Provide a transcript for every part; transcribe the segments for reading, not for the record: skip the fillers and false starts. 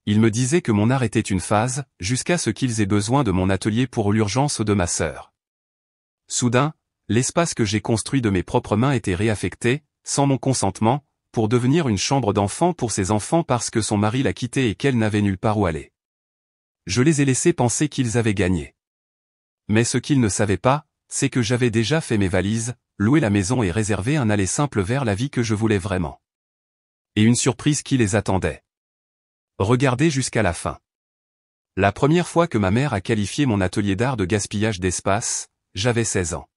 Ils me disaient que mon art était une phase, jusqu'à ce qu'ils aient besoin de mon atelier pour l'urgence de ma sœur. Soudain, l'espace que j'ai construit de mes propres mains était réaffecté, sans mon consentement, pour devenir une chambre d'enfant pour ses enfants parce que son mari l'a quittée et qu'elle n'avait nulle part où aller. Je les ai laissés penser qu'ils avaient gagné. Mais ce qu'ils ne savaient pas, c'est que j'avais déjà fait mes valises, loué la maison et réservé un aller simple vers la vie que je voulais vraiment. Et une surprise qui les attendait. Regardez jusqu'à la fin. La première fois que ma mère a qualifié mon atelier d'art de gaspillage d'espace, j'avais 16 ans.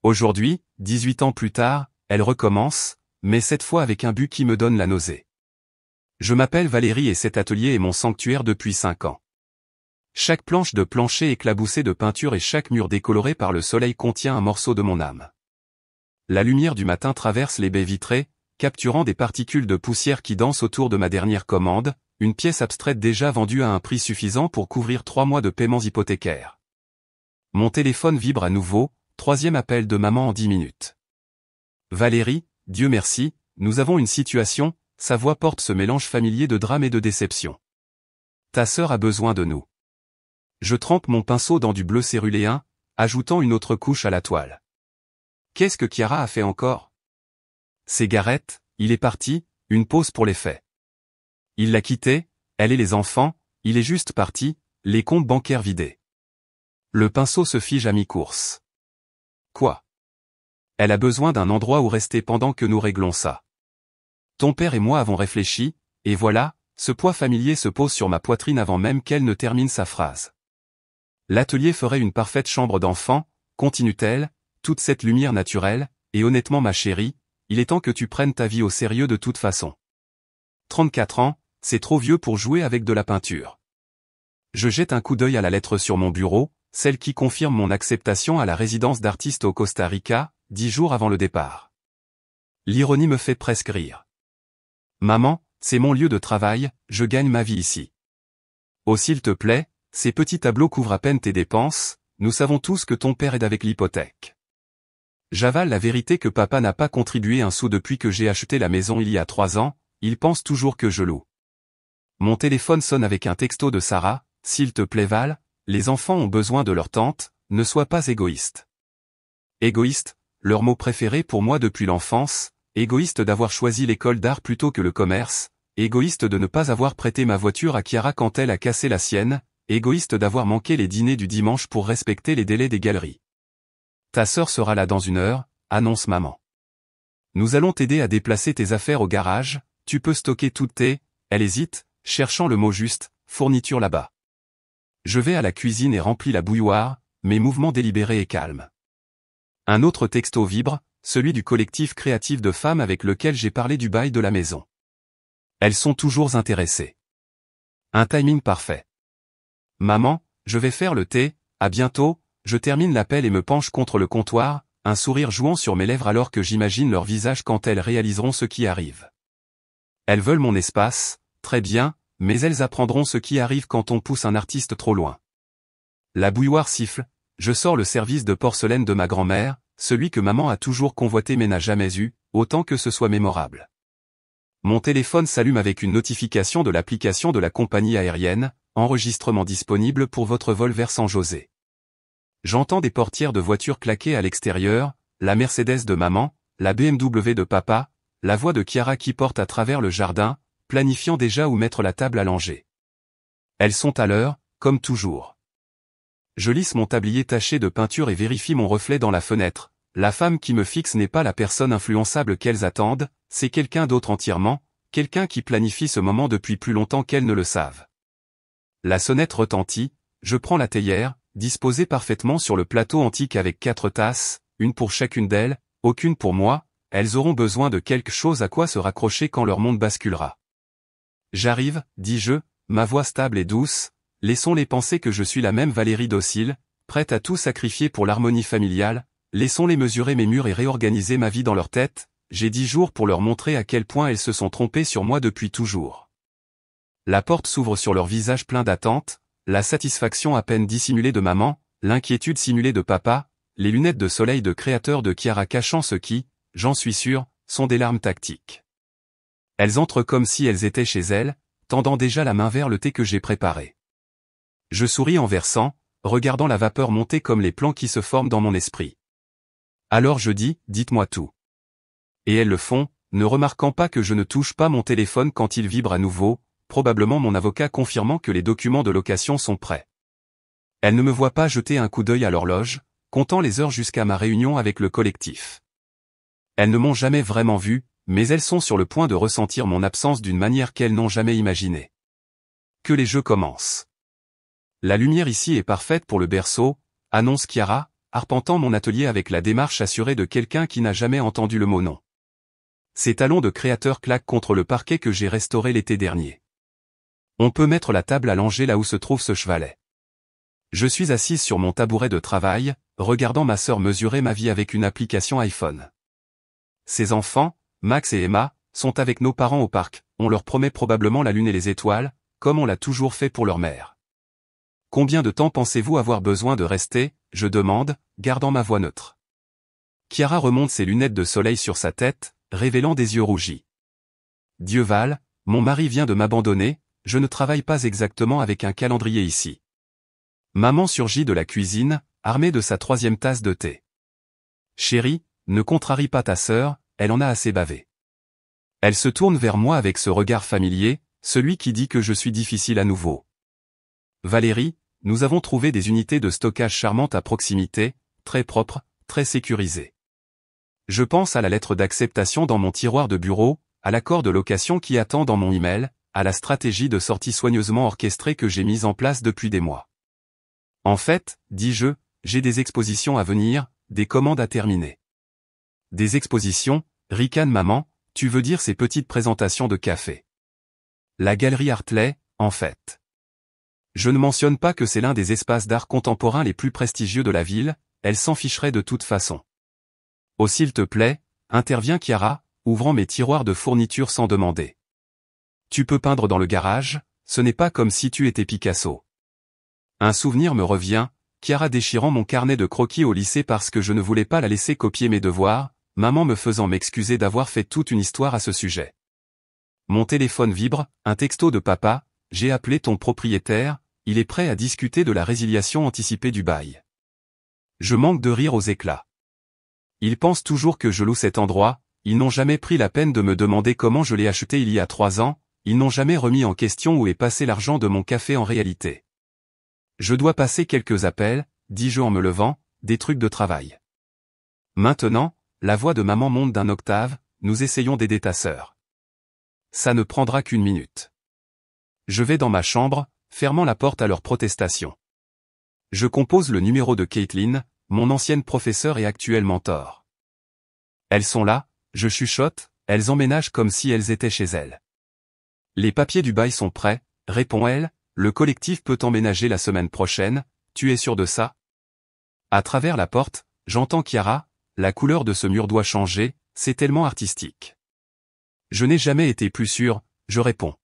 Aujourd'hui, 18 ans plus tard, elle recommence, mais cette fois avec un but qui me donne la nausée. Je m'appelle Valérie et cet atelier est mon sanctuaire depuis 5 ans. Chaque planche de plancher éclaboussée de peinture et chaque mur décoloré par le soleil contient un morceau de mon âme. La lumière du matin traverse les baies vitrées, capturant des particules de poussière qui dansent autour de ma dernière commande, une pièce abstraite déjà vendue à un prix suffisant pour couvrir 3 mois de paiements hypothécaires. Mon téléphone vibre à nouveau, 3e appel de maman en 10 minutes. Valérie, Dieu merci, nous avons une situation, sa voix porte ce mélange familier de drame et de déception. Ta sœur a besoin de nous. Je trempe mon pinceau dans du bleu céruléen, ajoutant une autre couche à la toile. Qu'est-ce que Chiara a fait encore? C'est Gareth, il est parti, une pause pour les faits. Il l'a quitté, elle et les enfants, il est juste parti, les comptes bancaires vidés. Le pinceau se fige à mi-course. Quoi? Elle a besoin d'un endroit où rester pendant que nous réglons ça. Ton père et moi avons réfléchi, et voilà, ce poids familier se pose sur ma poitrine avant même qu'elle ne termine sa phrase. L'atelier ferait une parfaite chambre d'enfant, continue-t-elle, toute cette lumière naturelle, et honnêtement ma chérie, il est temps que tu prennes ta vie au sérieux de toute façon. 34 ans, c'est trop vieux pour jouer avec de la peinture. Je jette un coup d'œil à la lettre sur mon bureau, celle qui confirme mon acceptation à la résidence d'artiste au Costa Rica, 10 jours avant le départ. L'ironie me fait presque rire. Maman, c'est mon lieu de travail, je gagne ma vie ici. Oh s'il te plaît, ces petits tableaux couvrent à peine tes dépenses, nous savons tous que ton père aide avec l'hypothèque. J'avale la vérité que papa n'a pas contribué un sou depuis que j'ai acheté la maison il y a 3 ans, il pense toujours que je loue. Mon téléphone sonne avec un texto de Sarah, s'il te plaît Val, les enfants ont besoin de leur tante, ne sois pas égoïste. Égoïste, leur mot préféré pour moi depuis l'enfance, égoïste d'avoir choisi l'école d'art plutôt que le commerce, égoïste de ne pas avoir prêté ma voiture à Chiara quand elle a cassé la sienne, égoïste d'avoir manqué les dîners du dimanche pour respecter les délais des galeries. Ta sœur sera là dans 1 heure, annonce maman. Nous allons t'aider à déplacer tes affaires au garage, tu peux stocker toutes tes, elle hésite, cherchant le mot juste, fournitures là-bas. Je vais à la cuisine et remplis la bouilloire, mes mouvements délibérés et calmes. Un autre texto vibre, celui du collectif créatif de femmes avec lequel j'ai parlé du bail de la maison. Elles sont toujours intéressées. Un timing parfait. Maman, je vais faire le thé, à bientôt, je termine l'appel et me penche contre le comptoir, un sourire jouant sur mes lèvres alors que j'imagine leur visage quand elles réaliseront ce qui arrive. Elles veulent mon espace, très bien, mais elles apprendront ce qui arrive quand on pousse un artiste trop loin. La bouilloire siffle, je sors le service de porcelaine de ma grand-mère, celui que maman a toujours convoité mais n'a jamais eu, autant que ce soit mémorable. Mon téléphone s'allume avec une notification de l'application de la compagnie aérienne, enregistrement disponible pour votre vol vers San José. J'entends des portières de voitures claquer à l'extérieur, la Mercedes de maman, la BMW de papa, la voix de Chiara qui porte à travers le jardin, planifiant déjà où mettre la table à langer. Elles sont à l'heure, comme toujours. Je lisse mon tablier taché de peinture et vérifie mon reflet dans la fenêtre. La femme qui me fixe n'est pas la personne influençable qu'elles attendent, c'est quelqu'un d'autre entièrement, quelqu'un qui planifie ce moment depuis plus longtemps qu'elles ne le savent. La sonnette retentit, je prends la théière, disposée parfaitement sur le plateau antique avec 4 tasses, une pour chacune d'elles, aucune pour moi, elles auront besoin de quelque chose à quoi se raccrocher quand leur monde basculera. J'arrive, dis-je, ma voix stable et douce, laissons-les penser que je suis la même Valérie docile, prête à tout sacrifier pour l'harmonie familiale, laissons-les mesurer mes murs et réorganiser ma vie dans leur tête, j'ai 10 jours pour leur montrer à quel point elles se sont trompées sur moi depuis toujours. La porte s'ouvre sur leur visage plein d'attente, la satisfaction à peine dissimulée de maman, l'inquiétude simulée de papa, les lunettes de soleil de créateur de Chiara cachant ce qui, j'en suis sûr, sont des larmes tactiques. Elles entrent comme si elles étaient chez elles, tendant déjà la main vers le thé que j'ai préparé. Je souris en versant, regardant la vapeur monter comme les plans qui se forment dans mon esprit. Alors je dis, dites-moi tout. Et elles le font, ne remarquant pas que je ne touche pas mon téléphone quand il vibre à nouveau, probablement mon avocat confirmant que les documents de location sont prêts. Elles ne me voient pas jeter un coup d'œil à l'horloge, comptant les heures jusqu'à ma réunion avec le collectif. Elles ne m'ont jamais vraiment vu, mais elles sont sur le point de ressentir mon absence d'une manière qu'elles n'ont jamais imaginée. Que les jeux commencent. La lumière ici est parfaite pour le berceau, annonce Chiara, arpentant mon atelier avec la démarche assurée de quelqu'un qui n'a jamais entendu le mot non. Ses talons de créateur claquent contre le parquet que j'ai restauré l'été dernier. On peut mettre la table allongée là où se trouve ce chevalet. Je suis assise sur mon tabouret de travail, regardant ma sœur mesurer ma vie avec une application iPhone. Ses enfants, Max et Emma, sont avec nos parents au parc, on leur promet probablement la lune et les étoiles, comme on l'a toujours fait pour leur mère. Combien de temps pensez-vous avoir besoin de rester, je demande, gardant ma voix neutre. Chiara remonte ses lunettes de soleil sur sa tête, révélant des yeux rougis. Dieu Val, mon mari vient de m'abandonner, je ne travaille pas exactement avec un calendrier ici. Maman surgit de la cuisine, armée de sa 3e tasse de thé. Chérie, ne contrarie pas ta sœur, elle en a assez bavé. Elle se tourne vers moi avec ce regard familier, celui qui dit que je suis difficile à nouveau. Valérie, nous avons trouvé des unités de stockage charmantes à proximité, très propres, très sécurisées. Je pense à la lettre d'acceptation dans mon tiroir de bureau, à l'accord de location qui attend dans mon email, à la stratégie de sortie soigneusement orchestrée que j'ai mise en place depuis des mois. En fait, dis-je, j'ai des expositions à venir, des commandes à terminer. Des expositions, ricane maman, tu veux dire ces petites présentations de café. La galerie Hartley, en fait. Je ne mentionne pas que c'est l'un des espaces d'art contemporain les plus prestigieux de la ville, elle s'en ficherait de toute façon. Oh s'il te plaît, intervient Chiara, ouvrant mes tiroirs de fournitures sans demander. Tu peux peindre dans le garage, ce n'est pas comme si tu étais Picasso. Un souvenir me revient, Chiara déchirant mon carnet de croquis au lycée parce que je ne voulais pas la laisser copier mes devoirs, maman me faisant m'excuser d'avoir fait toute une histoire à ce sujet. Mon téléphone vibre, un texto de papa, j'ai appelé ton propriétaire, il est prêt à discuter de la résiliation anticipée du bail. Je manque de rire aux éclats. Ils pensent toujours que je loue cet endroit, ils n'ont jamais pris la peine de me demander comment je l'ai acheté il y a 3 ans, ils n'ont jamais remis en question où est passé l'argent de mon café en réalité. Je dois passer quelques appels, dis-je en me levant, des trucs de travail. Maintenant, la voix de maman monte d'un octave, nous essayons d'aider ta sœur. Ça ne prendra qu'1 minute. Je vais dans ma chambre, fermant la porte à leur protestation. Je compose le numéro de Caitlin, mon ancienne professeure et actuelle mentor. Elles sont là, je chuchote, elles emménagent comme si elles étaient chez elles. Les papiers du bail sont prêts, répond-elle, le collectif peut emménager la semaine prochaine, tu es sûr de ça? À travers la porte, j'entends Chiara, la couleur de ce mur doit changer, c'est tellement artistique. Je n'ai jamais été plus sûr, je réponds.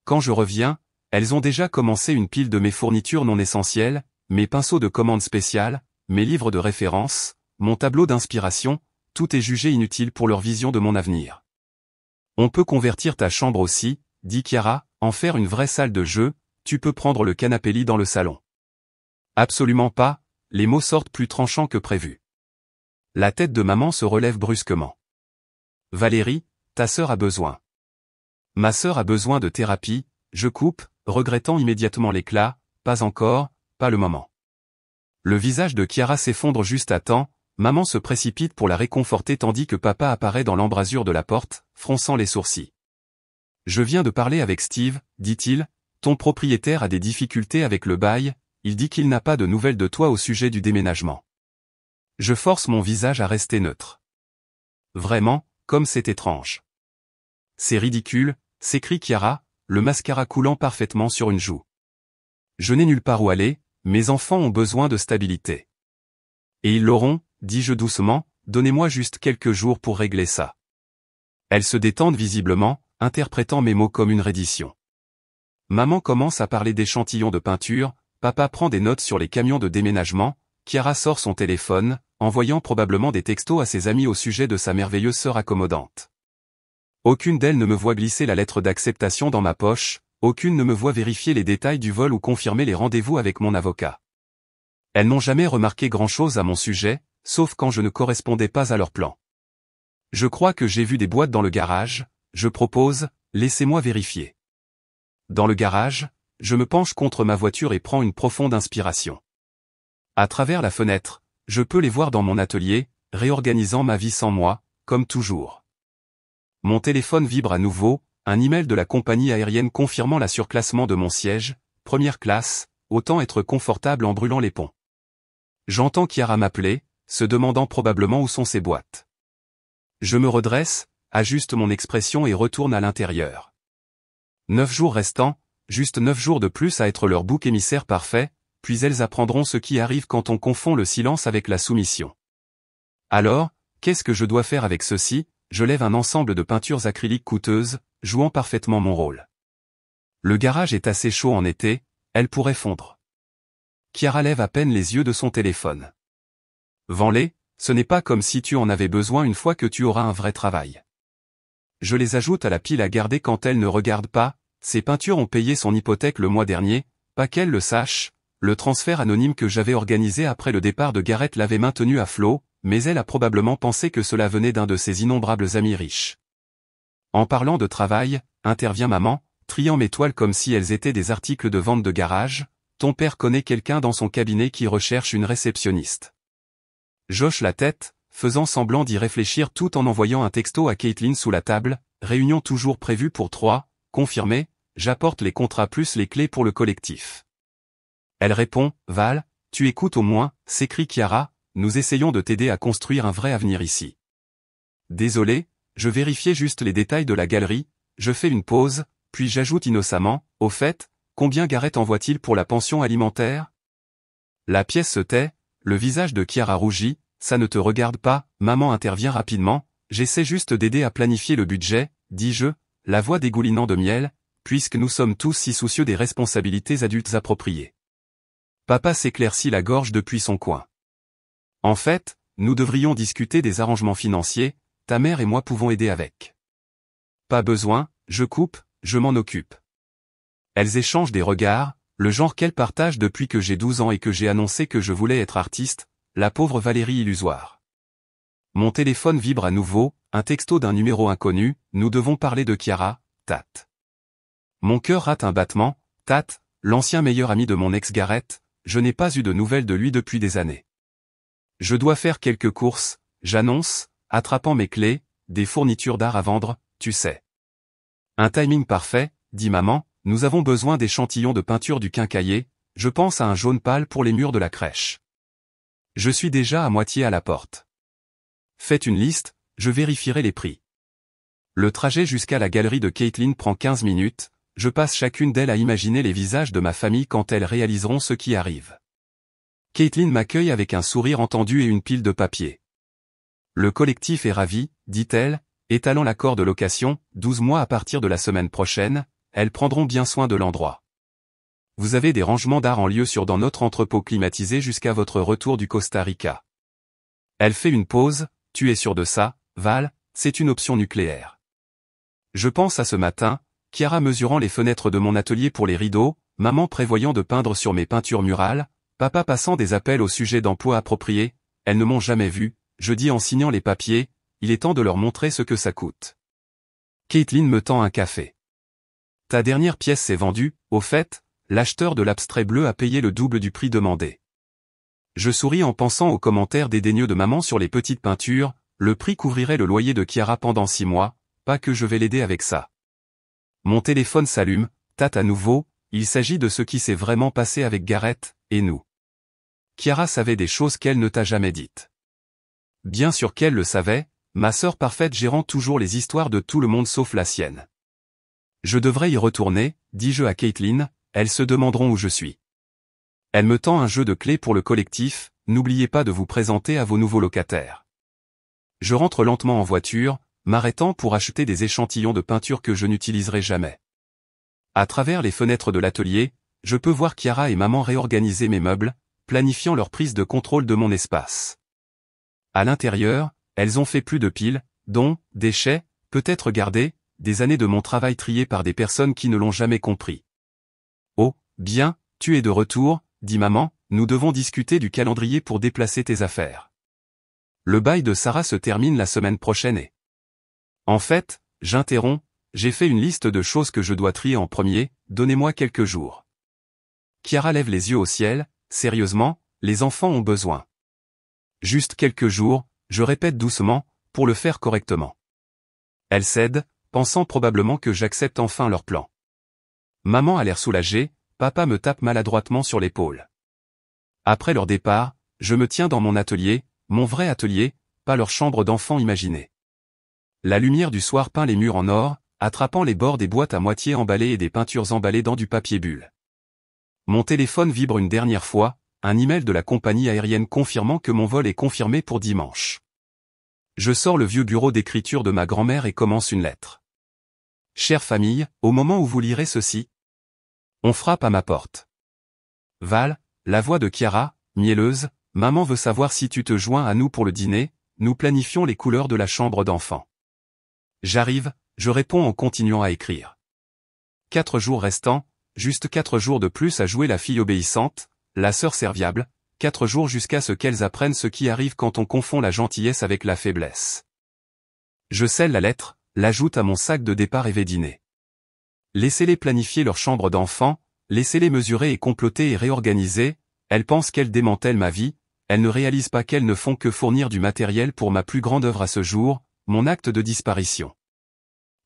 Quand je reviens, elles ont déjà commencé une pile de mes fournitures non essentielles, mes pinceaux de commande spéciale, mes livres de référence, mon tableau d'inspiration, tout est jugé inutile pour leur vision de mon avenir. On peut convertir ta chambre aussi, dit Chiara, en faire une vraie salle de jeu, tu peux prendre le canapé-lit dans le salon. Absolument pas, les mots sortent plus tranchants que prévu. La tête de maman se relève brusquement. Valérie, ta sœur a besoin. Ma sœur a besoin de thérapie, je coupe, regrettant immédiatement l'éclat, pas encore, pas le moment. Le visage de Chiara s'effondre juste à temps, maman se précipite pour la réconforter tandis que papa apparaît dans l'embrasure de la porte, fronçant les sourcils. Je viens de parler avec Steve, dit-il, ton propriétaire a des difficultés avec le bail, il dit qu'il n'a pas de nouvelles de toi au sujet du déménagement. Je force mon visage à rester neutre. Vraiment, comme c'est étrange. C'est ridicule, s'écrie Chiara, le mascara coulant parfaitement sur une joue. Je n'ai nulle part où aller, mes enfants ont besoin de stabilité. Et ils l'auront, dis-je doucement, donnez-moi juste quelques jours pour régler ça. Elles se détendent visiblement, interprétant mes mots comme une reddition. Maman commence à parler d'échantillons de peinture, papa prend des notes sur les camions de déménagement, Chiara sort son téléphone, envoyant probablement des textos à ses amis au sujet de sa merveilleuse sœur accommodante. Aucune d'elles ne me voit glisser la lettre d'acceptation dans ma poche, aucune ne me voit vérifier les détails du vol ou confirmer les rendez-vous avec mon avocat. Elles n'ont jamais remarqué grand-chose à mon sujet, sauf quand je ne correspondais pas à leur plan. Je crois que j'ai vu des boîtes dans le garage, je propose, laissez-moi vérifier. Dans le garage, je me penche contre ma voiture et prends une profonde inspiration. À travers la fenêtre, je peux les voir dans mon atelier, réorganisant ma vie sans moi, comme toujours. Mon téléphone vibre à nouveau, un email de la compagnie aérienne confirmant la surclassement de mon siège, première classe, autant être confortable en brûlant les ponts. J'entends Chiara m'appeler, se demandant probablement où sont ses boîtes. Je me redresse, ajuste mon expression et retourne à l'intérieur. 9 jours restants, juste 9 jours de plus à être leur bouc émissaire parfait, puis elles apprendront ce qui arrive quand on confond le silence avec la soumission. Alors, qu'est-ce que je dois faire avec ceci? Je lève un ensemble de peintures acryliques coûteuses, jouant parfaitement mon rôle. Le garage est assez chaud en été, elle pourrait fondre. Chiara lève à peine les yeux de son téléphone. Vends-les, ce n'est pas comme si tu en avais besoin une fois que tu auras un vrai travail. Je les ajoute à la pile à garder quand elle ne regarde pas, ces peintures ont payé son hypothèque le mois dernier, pas qu'elle le sache, le transfert anonyme que j'avais organisé après le départ de Gareth l'avait maintenu à flot, mais elle a probablement pensé que cela venait d'un de ses innombrables amis riches. En parlant de travail, intervient maman, triant mes toiles comme si elles étaient des articles de vente de garage, ton père connaît quelqu'un dans son cabinet qui recherche une réceptionniste. J'hoche la tête, faisant semblant d'y réfléchir tout en envoyant un texto à Caitlin sous la table, réunion toujours prévue pour 3, confirmé, j'apporte les contrats plus les clés pour le collectif. Elle répond, Val, tu écoutes au moins, s'écrie Chiara, nous essayons de t'aider à construire un vrai avenir ici. Désolé, je vérifiais juste les détails de la galerie, je fais une pause, puis j'ajoute innocemment, au fait, combien Gareth envoie-t-il pour la pension alimentaire? La pièce se tait, le visage de Chiara rougit, ça ne te regarde pas, maman intervient rapidement, j'essaie juste d'aider à planifier le budget, dis-je, la voix dégoulinant de miel, puisque nous sommes tous si soucieux des responsabilités adultes appropriées. Papa s'éclaircit la gorge depuis son coin. En fait, nous devrions discuter des arrangements financiers, ta mère et moi pouvons aider avec. Pas besoin, je coupe, je m'en occupe. Elles échangent des regards, le genre qu'elles partagent depuis que j'ai 12 ans et que j'ai annoncé que je voulais être artiste, la pauvre Valérie illusoire. Mon téléphone vibre à nouveau, un texto d'un numéro inconnu, nous devons parler de Chiara, Tat. Mon cœur rate un battement, Tat, l'ancien meilleur ami de mon ex Gareth, je n'ai pas eu de nouvelles de lui depuis des années. Je dois faire quelques courses, j'annonce, attrapant mes clés, des fournitures d'art à vendre, tu sais. Un timing parfait, dit maman, nous avons besoin d'échantillons de peinture du quincaillier, je pense à un jaune pâle pour les murs de la crèche. Je suis déjà à moitié à la porte. Faites une liste, je vérifierai les prix. Le trajet jusqu'à la galerie de Caitlin prend 15 minutes, je passe chacune d'elles à imaginer les visages de ma famille quand elles réaliseront ce qui arrive. Caitlin m'accueille avec un sourire entendu et une pile de papier. Le collectif est ravi, dit-elle, étalant l'accord de location, 12 mois à partir de la semaine prochaine, elles prendront bien soin de l'endroit. Vous avez des rangements d'art en lieu sûr dans notre entrepôt climatisé jusqu'à votre retour du Costa Rica. Elle fait une pause, tu es sûr de ça, Val, c'est une option nucléaire. Je pense à ce matin, Chiara mesurant les fenêtres de mon atelier pour les rideaux, maman prévoyant de peindre sur mes peintures murales, papa passant des appels au sujet d'emploi appropriés, elles ne m'ont jamais vu, je dis en signant les papiers, il est temps de leur montrer ce que ça coûte. Caitlin me tend un café. Ta dernière pièce s'est vendue, au fait, l'acheteur de l'abstrait bleu a payé le double du prix demandé. Je souris en pensant aux commentaires dédaigneux de maman sur les petites peintures, le prix couvrirait le loyer de Chiara pendant 6 mois, pas que je vais l'aider avec ça. Mon téléphone s'allume, tâte à nouveau, il s'agit de ce qui s'est vraiment passé avec Gareth, et nous. Chiara savait des choses qu'elle ne t'a jamais dites. Bien sûr qu'elle le savait, ma sœur parfaite gérant toujours les histoires de tout le monde sauf la sienne. Je devrais y retourner, dis-je à Caitlin, elles se demanderont où je suis. Elle me tend un jeu de clés pour le collectif, n'oubliez pas de vous présenter à vos nouveaux locataires. Je rentre lentement en voiture, m'arrêtant pour acheter des échantillons de peinture que je n'utiliserai jamais. À travers les fenêtres de l'atelier, je peux voir Chiara et maman réorganiser mes meubles, planifiant leur prise de contrôle de mon espace. À l'intérieur, elles ont fait plus de piles, dont, déchets, peut-être gardés, des années de mon travail trié par des personnes qui ne l'ont jamais compris. Oh, bien, tu es de retour, dit maman, nous devons discuter du calendrier pour déplacer tes affaires. Le bail de Sarah se termine la semaine prochaine et... En fait, j'interromps, j'ai fait une liste de choses que je dois trier en premier, donnez-moi quelques jours. Chiara lève les yeux au ciel, sérieusement, les enfants ont besoin. Juste quelques jours, je répète doucement, pour le faire correctement. Elle cède, pensant probablement que j'accepte enfin leur plan. Maman a l'air soulagée, papa me tape maladroitement sur l'épaule. Après leur départ, je me tiens dans mon atelier, mon vrai atelier, pas leur chambre d'enfant imaginée. La lumière du soir peint les murs en or, attrapant les bords des boîtes à moitié emballées et des peintures emballées dans du papier bulle. Mon téléphone vibre une dernière fois, un email de la compagnie aérienne confirmant que mon vol est confirmé pour dimanche. Je sors le vieux bureau d'écriture de ma grand-mère et commence une lettre. Chère famille, au moment où vous lirez ceci, on frappe à ma porte. Val, la voix de Chiara, mielleuse, maman veut savoir si tu te joins à nous pour le dîner, nous planifions les couleurs de la chambre d'enfant. J'arrive, je réponds en continuant à écrire. 4 jours restants, juste 4 jours de plus à jouer la fille obéissante, la sœur serviable, 4 jours jusqu'à ce qu'elles apprennent ce qui arrive quand on confond la gentillesse avec la faiblesse. Je scelle la lettre, l'ajoute à mon sac de départ et vais dîner. Laissez-les planifier leur chambre d'enfant, laissez-les mesurer et comploter et réorganiser, elles pensent qu'elles démantèlent ma vie, elles ne réalisent pas qu'elles ne font que fournir du matériel pour ma plus grande œuvre à ce jour, mon acte de disparition.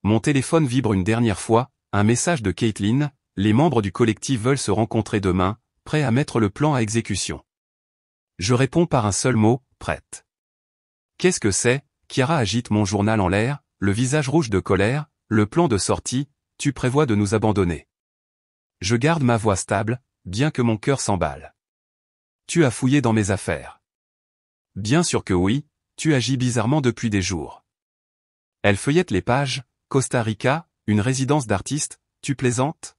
Mon téléphone vibre une dernière fois, un message de Caitlin, les membres du collectif veulent se rencontrer demain, prêts à mettre le plan à exécution. Je réponds par un seul mot, prête. Qu'est-ce que c'est? Chiara agite mon journal en l'air, le visage rouge de colère, le plan de sortie, tu prévois de nous abandonner. Je garde ma voix stable, bien que mon cœur s'emballe. Tu as fouillé dans mes affaires. Bien sûr que oui, tu agis bizarrement depuis des jours. Elle feuillette les pages, Costa Rica, une résidence d'artiste, tu plaisantes?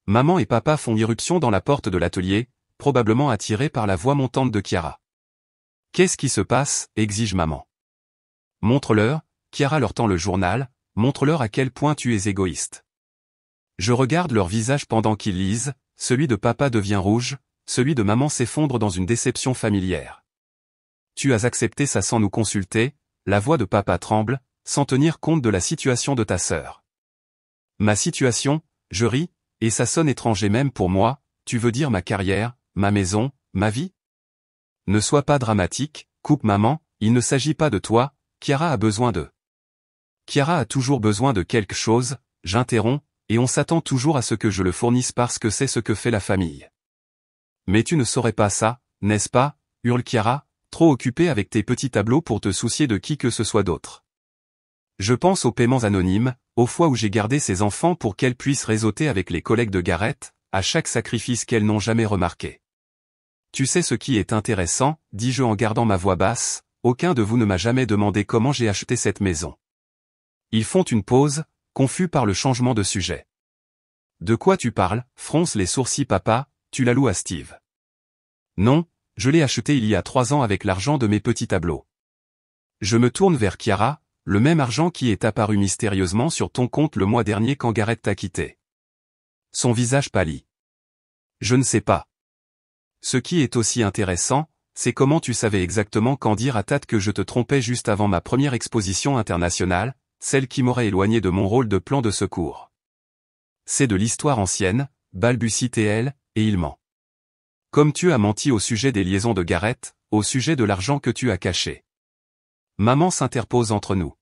Maman et papa font irruption dans la porte de l'atelier, probablement attirés par la voix montante de Chiara. Qu'est-ce qui se passe? Exige maman. Montre-leur, Chiara leur tend le journal, montre-leur à quel point tu es égoïste. Je regarde leur visage pendant qu'ils lisent, celui de papa devient rouge, celui de maman s'effondre dans une déception familière. Tu as accepté ça sans nous consulter, la voix de papa tremble, sans tenir compte de la situation de ta sœur. Ma situation, je ris, et ça sonne étranger même pour moi, tu veux dire ma carrière, ma maison, ma vie? Ne sois pas dramatique, coupe maman, il ne s'agit pas de toi, Chiara a besoin de. Chiara a toujours besoin de quelque chose, j'interromps, et on s'attend toujours à ce que je le fournisse parce que c'est ce que fait la famille. Mais tu ne saurais pas ça, n'est-ce pas? Hurle Chiara, trop occupée avec tes petits tableaux pour te soucier de qui que ce soit d'autre. Je pense aux paiements anonymes, aux fois où j'ai gardé ces enfants pour qu'elles puissent réseauter avec les collègues de Gareth, à chaque sacrifice qu'elles n'ont jamais remarqué. Tu sais ce qui est intéressant, dis-je en gardant ma voix basse, aucun de vous ne m'a jamais demandé comment j'ai acheté cette maison. Ils font une pause, confus par le changement de sujet. De quoi tu parles? Fronce les sourcils papa, tu la loues à Steve. Non, je l'ai acheté il y a 3 ans avec l'argent de mes petits tableaux. Je me tourne vers Chiara, le même argent qui est apparu mystérieusement sur ton compte le mois dernier quand Gareth t'a quitté. Son visage pâlit. Je ne sais pas. Ce qui est aussi intéressant, c'est comment tu savais exactement quand dire à Tate que je te trompais juste avant ma première exposition internationale, celle qui m'aurait éloigné de mon rôle de plan de secours. C'est de l'histoire ancienne, balbutie-t-elle, et il ment. Comme tu as menti au sujet des liaisons de Gareth, au sujet de l'argent que tu as caché. Maman s'interpose entre nous.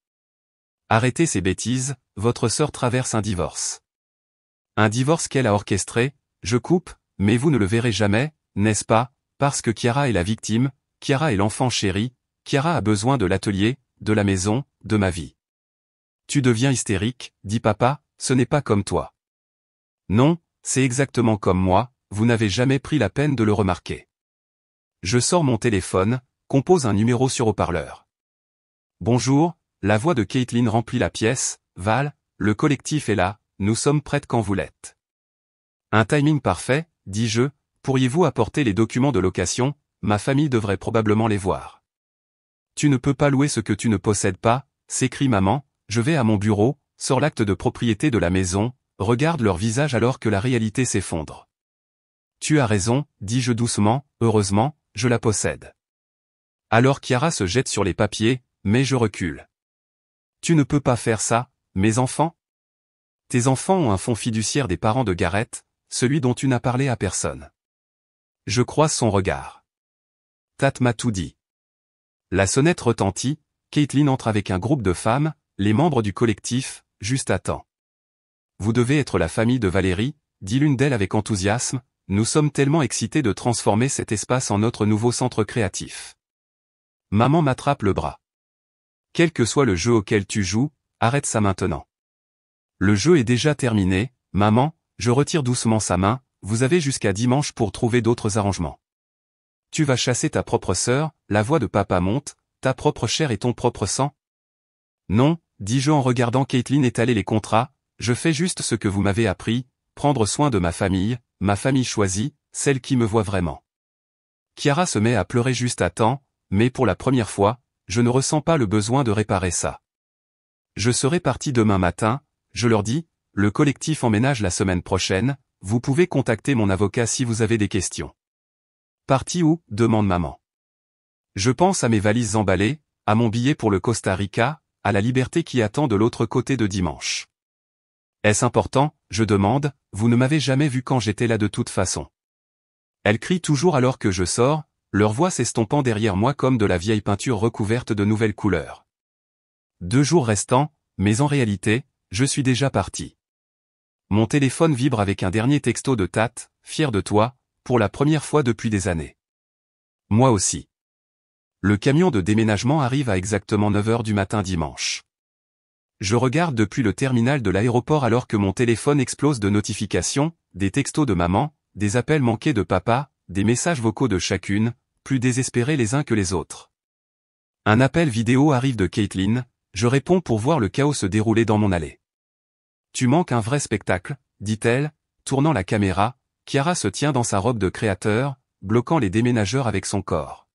Arrêtez ces bêtises, votre sœur traverse un divorce. Un divorce qu'elle a orchestré, je coupe, mais vous ne le verrez jamais, n'est-ce pas, parce que Chiara est la victime, Chiara est l'enfant chéri, Chiara a besoin de l'atelier, de la maison, de ma vie. Tu deviens hystérique, dit papa, ce n'est pas comme toi. Non, c'est exactement comme moi, vous n'avez jamais pris la peine de le remarquer. Je sors mon téléphone, compose un numéro sur haut-parleur. Bonjour, la voix de Caitlin remplit la pièce, Val, le collectif est là, nous sommes prêtes quand vous l'êtes. Un timing parfait, dis-je, pourriez-vous apporter les documents de location, ma famille devrait probablement les voir. Tu ne peux pas louer ce que tu ne possèdes pas, s'écrie maman, je vais à mon bureau, sort l'acte de propriété de la maison, regarde leur visage alors que la réalité s'effondre. Tu as raison, dis-je doucement, heureusement, je la possède. Alors Chiara se jette sur les papiers, mais je recule. Tu ne peux pas faire ça, mes enfants? Tes enfants ont un fonds fiduciaire des parents de Gareth, celui dont tu n'as parlé à personne. Je croise son regard. Tat m'a tout dit. La sonnette retentit, Caitlin entre avec un groupe de femmes, les membres du collectif, juste à temps. Vous devez être la famille de Valérie, dit l'une d'elles avec enthousiasme, nous sommes tellement excités de transformer cet espace en notre nouveau centre créatif. Maman m'attrape le bras. Quel que soit le jeu auquel tu joues, arrête ça maintenant. Le jeu est déjà terminé, maman, je retire doucement sa main, vous avez jusqu'à dimanche pour trouver d'autres arrangements. Tu vas chasser ta propre sœur, la voix de papa monte, ta propre chair et ton propre sang? Non, dis-je en regardant Caitlin étaler les contrats, je fais juste ce que vous m'avez appris, prendre soin de ma famille choisie, celle qui me voit vraiment. Chiara se met à pleurer juste à temps, mais pour la première fois, je ne ressens pas le besoin de réparer ça. Je serai parti demain matin, je leur dis, le collectif emménage la semaine prochaine, vous pouvez contacter mon avocat si vous avez des questions. Parti où? Demande maman. Je pense à mes valises emballées, à mon billet pour le Costa Rica, à la liberté qui attend de l'autre côté de dimanche. Est-ce important? Je demande, vous ne m'avez jamais vu quand j'étais là de toute façon. Elles crient toujours alors que je sors, leur voix s'estompant derrière moi comme de la vieille peinture recouverte de nouvelles couleurs. 2 jours restants, mais en réalité, je suis déjà parti. Mon téléphone vibre avec un dernier texto de Tat, fier de toi, pour la première fois depuis des années. Moi aussi. Le camion de déménagement arrive à exactement 9 h du matin dimanche. Je regarde depuis le terminal de l'aéroport alors que mon téléphone explose de notifications, des textos de maman, des appels manqués de papa, des messages vocaux de chacune, plus désespérés les uns que les autres. Un appel vidéo arrive de Caitlin, je réponds pour voir le chaos se dérouler dans mon allée. Tu manques un vrai spectacle, dit-elle, tournant la caméra, Chiara se tient dans sa robe de créateur, bloquant les déménageurs avec son corps.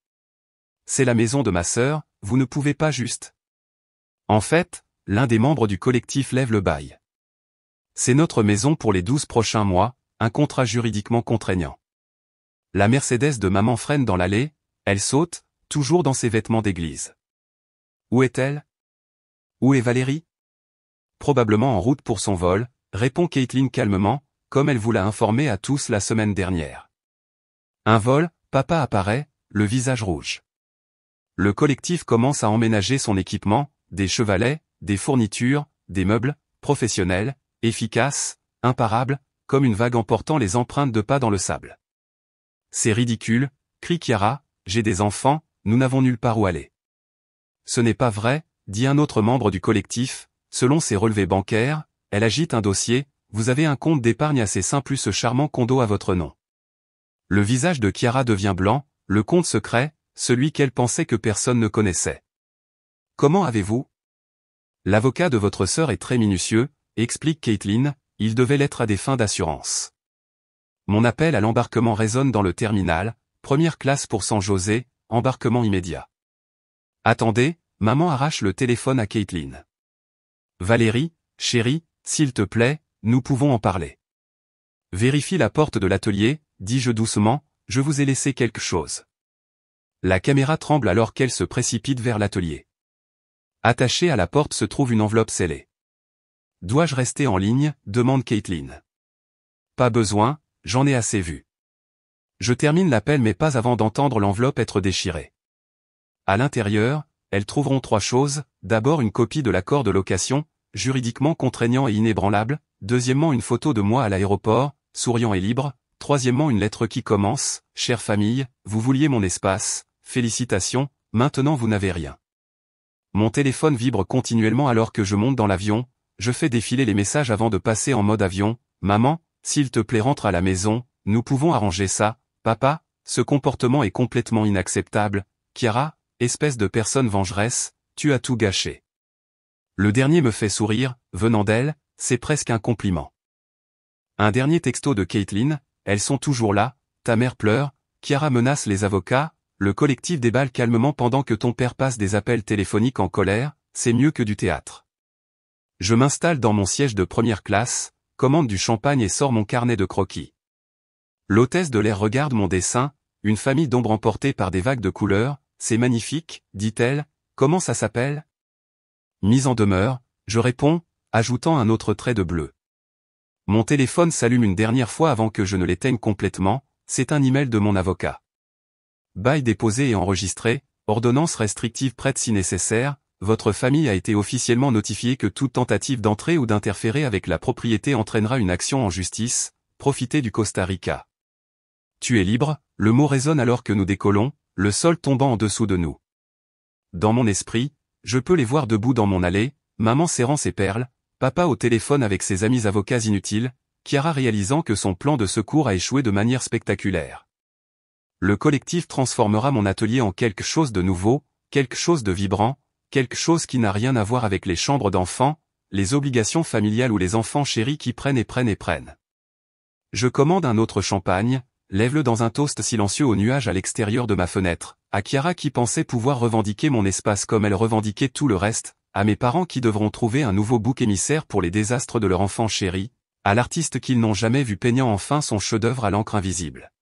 C'est la maison de ma sœur, vous ne pouvez pas juste. En fait, l'un des membres du collectif lève le bail. C'est notre maison pour les 12 prochains mois, un contrat juridiquement contraignant. La Mercedes de maman freine dans l'allée, elle saute, toujours dans ses vêtements d'église. Où est-elle? Où est Valérie? Probablement en route pour son vol, répond Caitlin calmement, comme elle vous l'a informé à tous la semaine dernière. Un vol, papa apparaît, le visage rouge. Le collectif commence à emménager son équipement, des chevalets, des fournitures, des meubles, professionnels, efficaces, imparables, comme une vague emportant les empreintes de pas dans le sable. C'est ridicule, crie Chiara, j'ai des enfants, nous n'avons nulle part où aller. Ce n'est pas vrai, dit un autre membre du collectif, selon ses relevés bancaires, elle agite un dossier, vous avez un compte d'épargne assez sain plus ce charmant condo à votre nom. Le visage de Chiara devient blanc, le compte secret, celui qu'elle pensait que personne ne connaissait. Comment avez-vous? L'avocat de votre sœur est très minutieux, explique Caitlin, il devait l'être à des fins d'assurance. Mon appel à l'embarquement résonne dans le terminal, première classe pour San José, embarquement immédiat. Attendez, maman arrache le téléphone à Caitlin. Valérie, chérie, s'il te plaît, nous pouvons en parler. Vérifie la porte de l'atelier, dis-je doucement, je vous ai laissé quelque chose. La caméra tremble alors qu'elle se précipite vers l'atelier. Attachée à la porte se trouve une enveloppe scellée. Dois-je rester en ligne? Demande Caitlin. Pas besoin, j'en ai assez vu. Je termine l'appel mais pas avant d'entendre l'enveloppe être déchirée. À l'intérieur, elles trouveront 3 choses, d'abord une copie de l'accord de location, juridiquement contraignant et inébranlable, deuxièmement une photo de moi à l'aéroport, souriant et libre, troisièmement une lettre qui commence, « Chère famille, vous vouliez mon espace, félicitations, maintenant vous n'avez rien. » Mon téléphone vibre continuellement alors que je monte dans l'avion, je fais défiler les messages avant de passer en mode avion, « Maman, s'il te plaît rentre à la maison, nous pouvons arranger ça, papa, ce comportement est complètement inacceptable, Chiara, espèce de personne vengeresse, tu as tout gâché. » Le dernier me fait sourire, venant d'elle, c'est presque un compliment. Un dernier texto de Caitlin, elles sont toujours là, ta mère pleure, Chiara menace les avocats, le collectif déballe calmement pendant que ton père passe des appels téléphoniques en colère, c'est mieux que du théâtre. Je m'installe dans mon siège de première classe, commande du champagne et sors mon carnet de croquis. L'hôtesse de l'air regarde mon dessin, une famille d'ombres emportées par des vagues de couleurs, c'est magnifique, dit-elle, comment ça s'appelle? Mise en demeure, je réponds, ajoutant un autre trait de bleu. Mon téléphone s'allume une dernière fois avant que je ne l'éteigne complètement, c'est un email de mon avocat. Bail déposé et enregistré, ordonnance restrictive prête si nécessaire, votre famille a été officiellement notifiée que toute tentative d'entrer ou d'interférer avec la propriété entraînera une action en justice, profitez du Costa Rica. Tu es libre, le mot résonne alors que nous décollons, le sol tombant en dessous de nous. Dans mon esprit, je peux les voir debout dans mon allée, maman serrant ses perles, papa au téléphone avec ses amis avocats inutiles, Chiara réalisant que son plan de secours a échoué de manière spectaculaire. Le collectif transformera mon atelier en quelque chose de nouveau, quelque chose de vibrant, quelque chose qui n'a rien à voir avec les chambres d'enfants, les obligations familiales ou les enfants chéris qui prennent et prennent et prennent. Je commande un autre champagne, lève-le dans un toast silencieux au nuage à l'extérieur de ma fenêtre, à Chiara qui pensait pouvoir revendiquer mon espace comme elle revendiquait tout le reste, à mes parents qui devront trouver un nouveau bouc émissaire pour les désastres de leur enfant chéri, à l'artiste qu'ils n'ont jamais vu peignant enfin son chef-d'œuvre à l'encre invisible.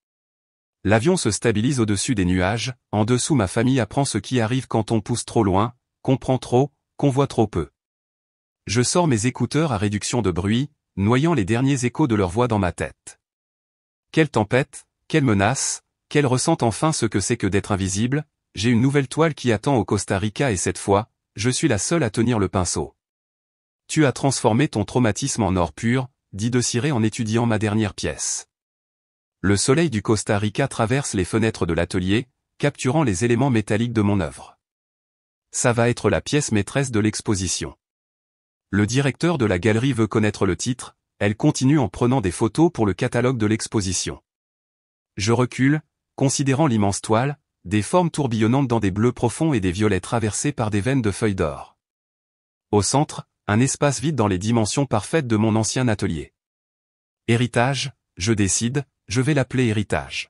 L'avion se stabilise au-dessus des nuages, en dessous ma famille apprend ce qui arrive quand on pousse trop loin, comprend trop, qu'on voit trop peu. Je sors mes écouteurs à réduction de bruit, noyant les derniers échos de leur voix dans ma tête. Quelle tempête, quelle menace, qu'elle ressente enfin ce que c'est que d'être invisible, j'ai une nouvelle toile qui attend au Costa Rica et cette fois, je suis la seule à tenir le pinceau. Tu as transformé ton traumatisme en or pur, dit Desiré en étudiant ma dernière pièce. Le soleil du Costa Rica traverse les fenêtres de l'atelier, capturant les éléments métalliques de mon œuvre. Ça va être la pièce maîtresse de l'exposition. Le directeur de la galerie veut connaître le titre, elle continue en prenant des photos pour le catalogue de l'exposition. Je recule, considérant l'immense toile, des formes tourbillonnantes dans des bleus profonds et des violets traversés par des veines de feuilles d'or. Au centre, un espace vide dans les dimensions parfaites de mon ancien atelier. Héritage, je décide, je vais l'appeler héritage.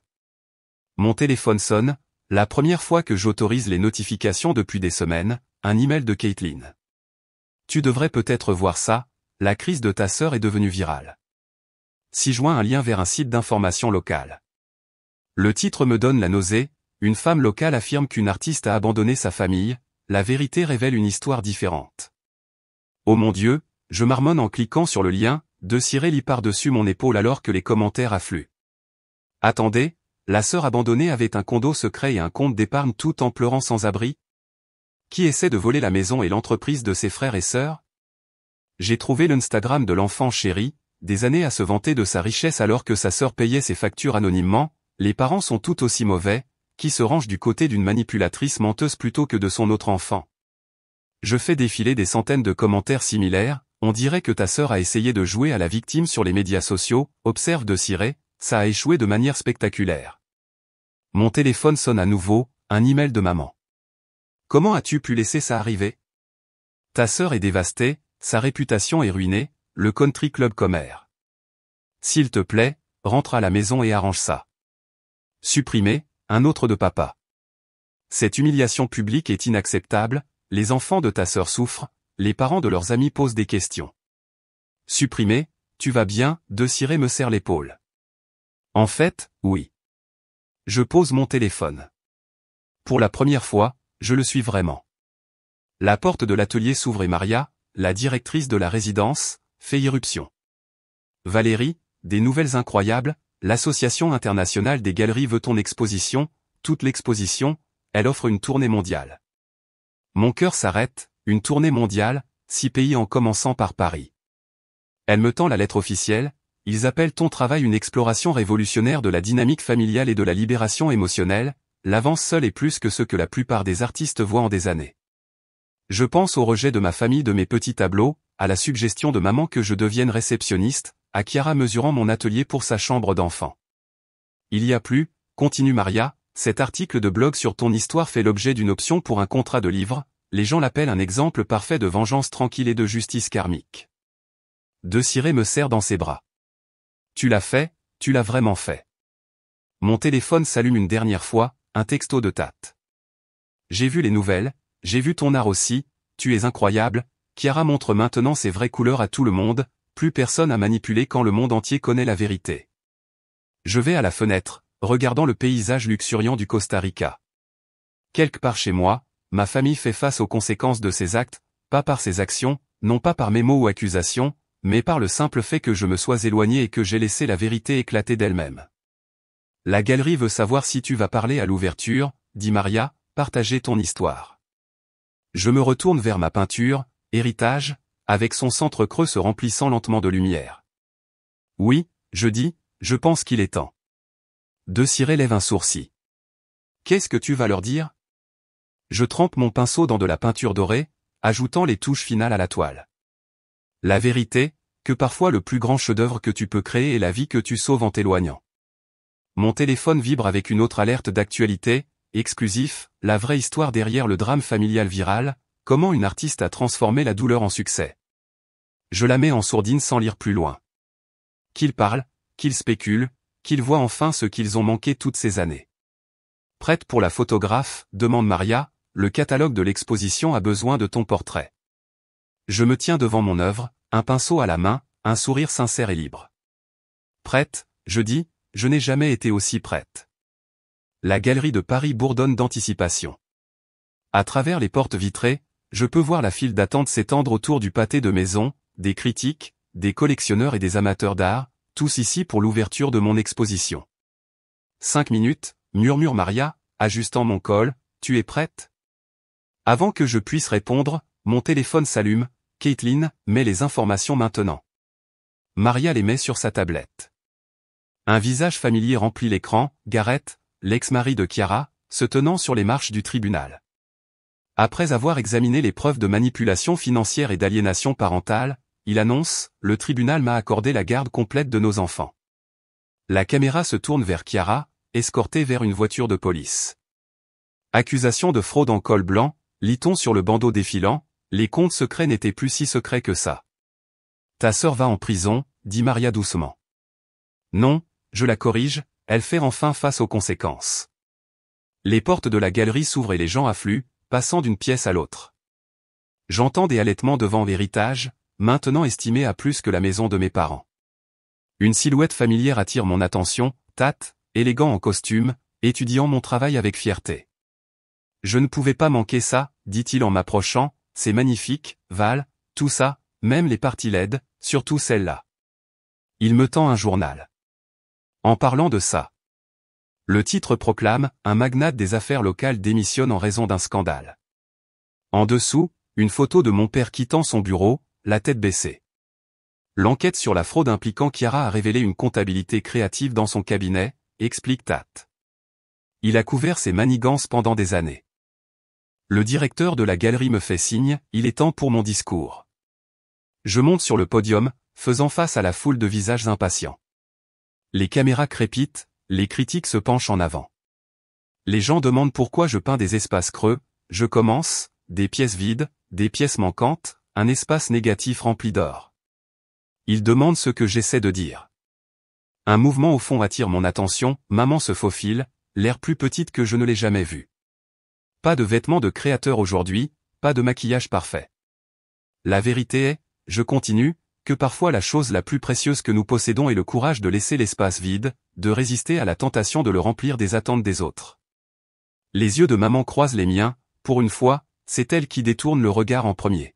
Mon téléphone sonne, la première fois que j'autorise les notifications depuis des semaines, un email de Caitlin. Tu devrais peut-être voir ça, la crise de ta sœur est devenue virale. 6 juin un lien vers un site d'information locale. Le titre me donne la nausée, une femme locale affirme qu'une artiste a abandonné sa famille, la vérité révèle une histoire différente. Oh mon Dieu, je marmonne en cliquant sur le lien, Desiré lit par-dessus mon épaule alors que les commentaires affluent. Attendez, la sœur abandonnée avait un condo secret et un compte d'épargne tout en pleurant sans abri? Qui essaie de voler la maison et l'entreprise de ses frères et sœurs? J'ai trouvé l'Instagram de l'enfant chéri, des années à se vanter de sa richesse alors que sa sœur payait ses factures anonymement, les parents sont tout aussi mauvais, qui se range du côté d'une manipulatrice menteuse plutôt que de son autre enfant. Je fais défiler des centaines de commentaires similaires, on dirait que ta sœur a essayé de jouer à la victime sur les médias sociaux, observe Desiré, ça a échoué de manière spectaculaire. Mon téléphone sonne à nouveau, un email de maman. Comment as-tu pu laisser ça arriver? Ta sœur est dévastée, sa réputation est ruinée, le country club comère. S'il te plaît, rentre à la maison et arrange ça. Supprimer, un autre de papa. Cette humiliation publique est inacceptable, les enfants de ta sœur souffrent, les parents de leurs amis posent des questions. Supprimer, tu vas bien, Desiré me serre l'épaule. En fait, oui. Je pose mon téléphone. Pour la première fois, je le suis vraiment. La porte de l'atelier s'ouvre et Maria, la directrice de la résidence, fait irruption. Valérie, des nouvelles incroyables, l'Association internationale des galeries veut ton exposition, toute l'exposition, elle offre une tournée mondiale. Mon cœur s'arrête, une tournée mondiale, 6 pays en commençant par Paris. Elle me tend la lettre officielle, ils appellent ton travail une exploration révolutionnaire de la dynamique familiale et de la libération émotionnelle, l'avance seule est plus que ce que la plupart des artistes voient en des années. Je pense au rejet de ma famille de mes petits tableaux, à la suggestion de maman que je devienne réceptionniste, à Chiara mesurant mon atelier pour sa chambre d'enfant. Il y a plus, continue Maria, cet article de blog sur ton histoire fait l'objet d'une option pour un contrat de livre, les gens l'appellent un exemple parfait de vengeance tranquille et de justice karmique. Desiré me serre dans ses bras. Tu l'as fait, tu l'as vraiment fait. Mon téléphone s'allume une dernière fois, un texto de Tate. J'ai vu les nouvelles, j'ai vu ton art aussi, tu es incroyable, Chiara montre maintenant ses vraies couleurs à tout le monde, plus personne à manipuler quand le monde entier connaît la vérité. Je vais à la fenêtre, regardant le paysage luxuriant du Costa Rica. Quelque part chez moi, ma famille fait face aux conséquences de ses actes, pas par ses actions, non pas par mes mots ou accusations, mais par le simple fait que je me sois éloigné et que j'ai laissé la vérité éclater d'elle-même. La galerie veut savoir si tu vas parler à l'ouverture, dit Maria, partager ton histoire. Je me retourne vers ma peinture, Héritage, avec son centre creux se remplissant lentement de lumière. Oui, je dis, je pense qu'il est temps. Desirée lève un sourcil. Qu'est-ce que tu vas leur dire? Je trempe mon pinceau dans de la peinture dorée, ajoutant les touches finales à la toile. La vérité, que parfois le plus grand chef-d'œuvre que tu peux créer est la vie que tu sauves en t'éloignant. Mon téléphone vibre avec une autre alerte d'actualité, exclusif, la vraie histoire derrière le drame familial viral, comment une artiste a transformé la douleur en succès. Je la mets en sourdine sans lire plus loin. Qu'ils parlent, qu'ils spéculent, qu'ils voient enfin ce qu'ils ont manqué toutes ces années. Prête pour la photographe, demande Maria, le catalogue de l'exposition a besoin de ton portrait. Je me tiens devant mon œuvre, un pinceau à la main, un sourire sincère et libre. Prête, je dis, je n'ai jamais été aussi prête. La galerie de Paris bourdonne d'anticipation. À travers les portes vitrées, je peux voir la file d'attente s'étendre autour du pâté de maison, des critiques, des collectionneurs et des amateurs d'art, tous ici pour l'ouverture de mon exposition. 5 minutes, murmure Maria, ajustant mon col, tu es prête? Avant que je puisse répondre, mon téléphone s'allume, Caitlin, met les informations maintenant. Maria les met sur sa tablette. Un visage familier remplit l'écran, Gareth, l'ex-mari de Chiara, se tenant sur les marches du tribunal. Après avoir examiné les preuves de manipulation financière et d'aliénation parentale, il annonce, le tribunal m'a accordé la garde complète de nos enfants. La caméra se tourne vers Chiara, escortée vers une voiture de police. Accusation de fraude en col blanc, lit-on sur le bandeau défilant, les comptes secrets n'étaient plus si secrets que ça. Ta sœur va en prison, dit Maria doucement. Non, je la corrige, elle fait enfin face aux conséquences. Les portes de la galerie s'ouvrent et les gens affluent, passant d'une pièce à l'autre. J'entends des halètements devant Héritage, maintenant estimé à plus que la maison de mes parents. Une silhouette familière attire mon attention, Tate, élégant en costume, étudiant mon travail avec fierté. Je ne pouvais pas manquer ça, dit-il en m'approchant, c'est magnifique, Val, tout ça, même les parties laides, surtout celle-là. Il me tend un journal. En parlant de ça. Le titre proclame, un magnate des affaires locales démissionne en raison d'un scandale. En dessous, une photo de mon père quittant son bureau, la tête baissée. L'enquête sur la fraude impliquant Chiara a révélé une comptabilité créative dans son cabinet, explique Tate. Il a couvert ses manigances pendant des années. Le directeur de la galerie me fait signe, il est temps pour mon discours. Je monte sur le podium, faisant face à la foule de visages impatients. Les caméras crépitent, les critiques se penchent en avant. Les gens demandent pourquoi je peins des espaces creux, je commence, des pièces vides, des pièces manquantes, un espace négatif rempli d'or. Ils demandent ce que j'essaie de dire. Un mouvement au fond attire mon attention, maman se faufile, l'air plus petite que je ne l'ai jamais vue. Pas de vêtements de créateur aujourd'hui, pas de maquillage parfait. La vérité est, je continue, que parfois la chose la plus précieuse que nous possédons est le courage de laisser l'espace vide, de résister à la tentation de le remplir des attentes des autres. Les yeux de maman croisent les miens, pour une fois, c'est elle qui détourne le regard en premier.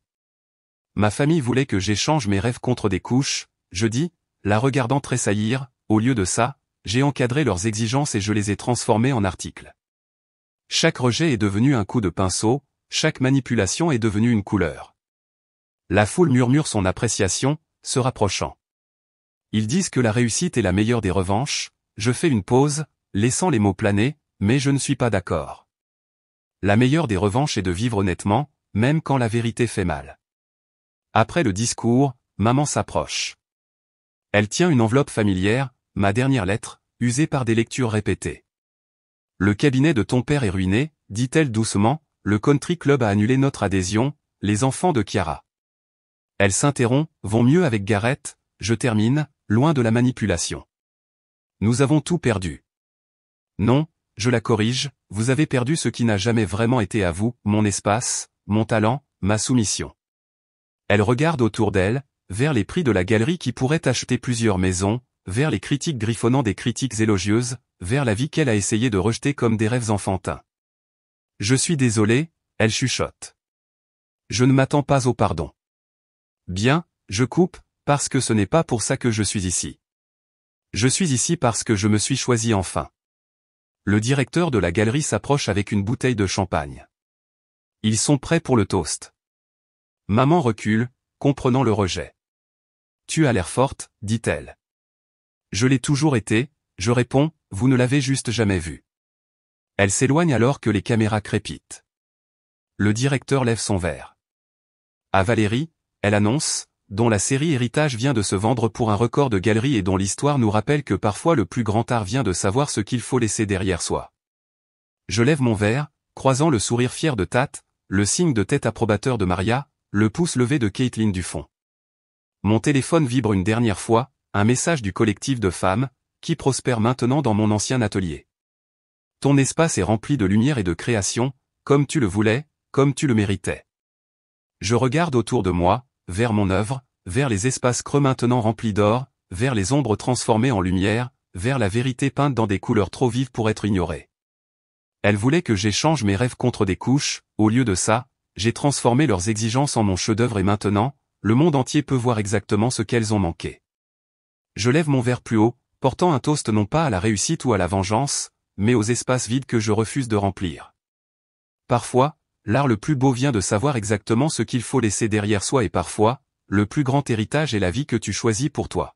Ma famille voulait que j'échange mes rêves contre des couches, je dis, la regardant tressaillir, au lieu de ça, j'ai encadré leurs exigences et je les ai transformées en articles. Chaque rejet est devenu un coup de pinceau, chaque manipulation est devenue une couleur. La foule murmure son appréciation, se rapprochant. Ils disent que la réussite est la meilleure des revanches, je fais une pause, laissant les mots planer, mais je ne suis pas d'accord. La meilleure des revanches est de vivre honnêtement, même quand la vérité fait mal. Après le discours, maman s'approche. Elle tient une enveloppe familière, ma dernière lettre, usée par des lectures répétées. Le cabinet de ton père est ruiné, dit-elle doucement, le country club a annulé notre adhésion, les enfants de Chiara. Elle s'interrompt, vont mieux avec Gareth, je termine, loin de la manipulation. Nous avons tout perdu. Non, je la corrige, vous avez perdu ce qui n'a jamais vraiment été à vous, mon espace, mon talent, ma soumission. Elle regarde autour d'elle, vers les prix de la galerie qui pourrait acheter plusieurs maisons, vers les critiques griffonnant des critiques élogieuses, vers la vie qu'elle a essayé de rejeter comme des rêves enfantins. Je suis désolé, elle chuchote. Je ne m'attends pas au pardon. Bien, je coupe, parce que ce n'est pas pour ça que je suis ici. Je suis ici parce que je me suis choisi enfin. Le directeur de la galerie s'approche avec une bouteille de champagne. Ils sont prêts pour le toast. Maman recule, comprenant le rejet. Tu as l'air forte, dit-elle. Je l'ai toujours été, je réponds, vous ne l'avez juste jamais vu. Elle s'éloigne alors que les caméras crépitent. Le directeur lève son verre. À Valérie, elle annonce, dont la série Héritage vient de se vendre pour un record de galerie et dont l'histoire nous rappelle que parfois le plus grand art vient de savoir ce qu'il faut laisser derrière soi. Je lève mon verre, croisant le sourire fier de Tat, le signe de tête approbateur de Maria, le pouce levé de Caitlin Dufont. Mon téléphone vibre une dernière fois, un message du collectif de femmes, qui prospère maintenant dans mon ancien atelier. Ton espace est rempli de lumière et de création, comme tu le voulais, comme tu le méritais. Je regarde autour de moi, vers mon œuvre, vers les espaces creux maintenant remplis d'or, vers les ombres transformées en lumière, vers la vérité peinte dans des couleurs trop vives pour être ignorée. Elle voulait que j'échange mes rêves contre des couches, au lieu de ça, j'ai transformé leurs exigences en mon chef-d'œuvre et maintenant, le monde entier peut voir exactement ce qu'elles ont manqué. Je lève mon verre plus haut, portant un toast non pas à la réussite ou à la vengeance, mais aux espaces vides que je refuse de remplir. Parfois, l'art le plus beau vient de savoir exactement ce qu'il faut laisser derrière soi et parfois, le plus grand héritage est la vie que tu choisis pour toi.